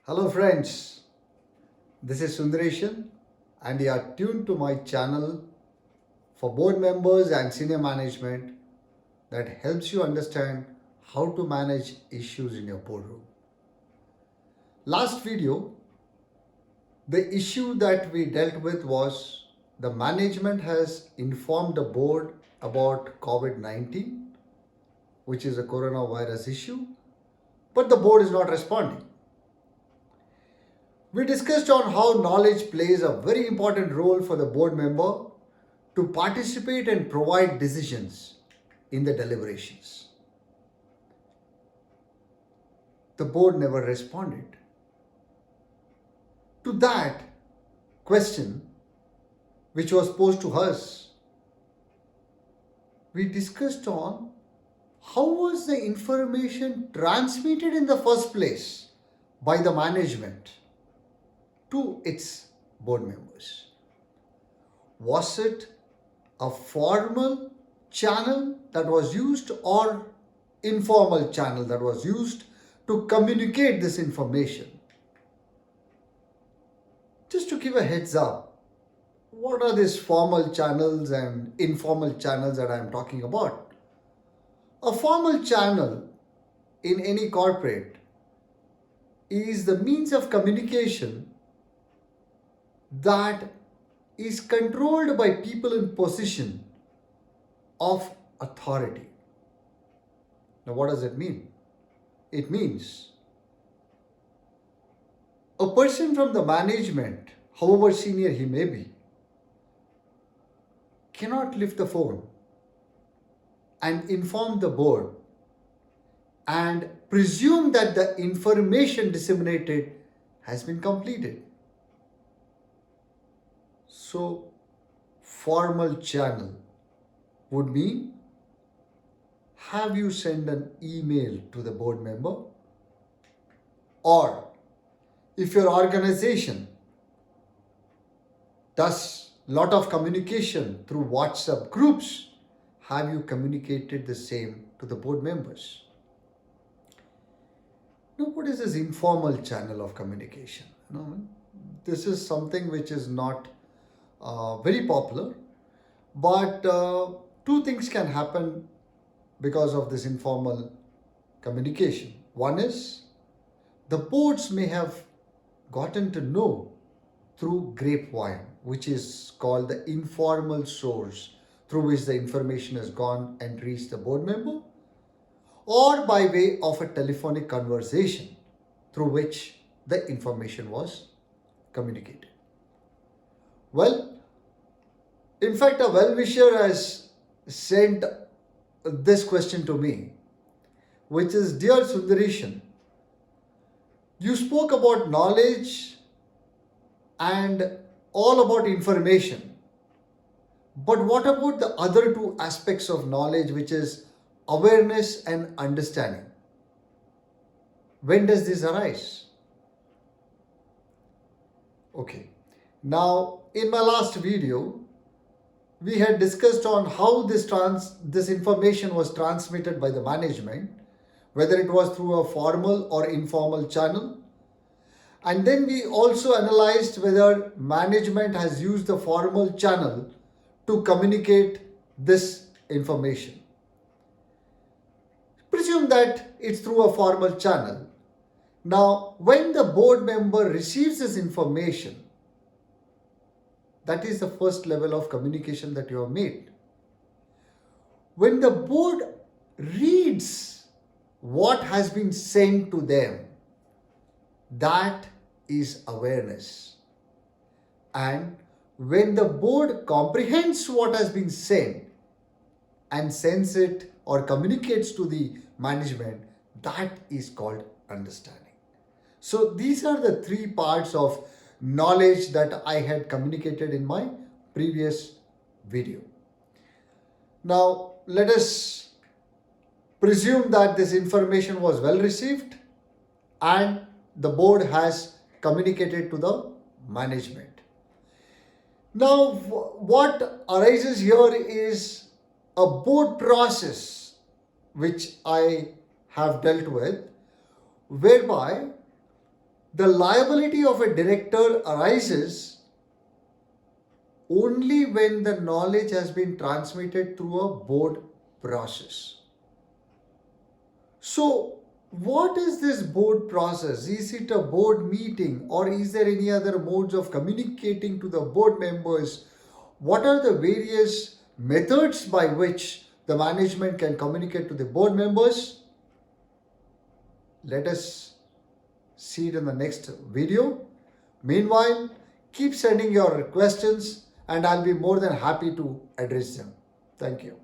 Hello friends, this is Sundareshan and you are tuned to my channel for board members and senior management that helps you understand how to manage issues in your boardroom. Last video, the issue that we dealt with was the management has informed the board about COVID-19, which is a coronavirus issue, but the board is not responding. We discussed on how knowledge plays a very important role for the board member to participate and provide decisions in the deliberations. The board never responded. To that question, which was posed to us, we discussed on how was the information transmitted in the first place by the management to its board members. Was it a formal channel that was used or informal channel that was used to communicate this information? Just to give a heads up, what are these formal channels and informal channels that I am talking about? A formal channel in any corporate is the means of communication that is controlled by people in position of authority. Now, what does it mean? It means a person from the management, however senior he may be, cannot lift the phone and inform the board and presume that the information disseminated has been completed. So, formal channel would mean have you send an email to the board member, or if your organization does lot of communication through WhatsApp groups, have you communicated the same to the board members? Now, what is this informal channel of communication? This is something which is not very popular, but two things can happen because of this informal communication. One is the boards may have gotten to know through grapevine, which is called the informal source through which the information has gone and reached the board member, or by way of a telephonic conversation through which the information was communicated. Well, in fact, a well-wisher has sent this question to me, which is, Dear Sundareshan, you spoke about knowledge and all about information. But what about the other two aspects of knowledge, which is awareness and understanding? When does this arise? Okay. Now, in my last video, we had discussed on how this information was transmitted by the management, whether it was through a formal or informal channel. And then we also analyzed whether management has used the formal channel to communicate this information. Presume that it's through a formal channel. Now, when the board member receives this information, that is the first level of communication that you have made. When the board reads what has been sent to them, that is awareness. And when the board comprehends what has been sent and sends it or communicates to the management, that is called understanding. So these are the three parts of knowledge that I had communicated in my previous video. Now, let us presume that this information was well received and the board has communicated to the management. Now, what arises here is a board process which I have dealt with, whereby The liability of a director arises only when the knowledge has been transmitted through a board process. So, what is this board process? Is it a board meeting or is there any other modes of communicating to the board members? What are the various methods by which the management can communicate to the board members? Let us see it in the next video. Meanwhile, keep sending your questions and I'll be more than happy to address them. Thank you.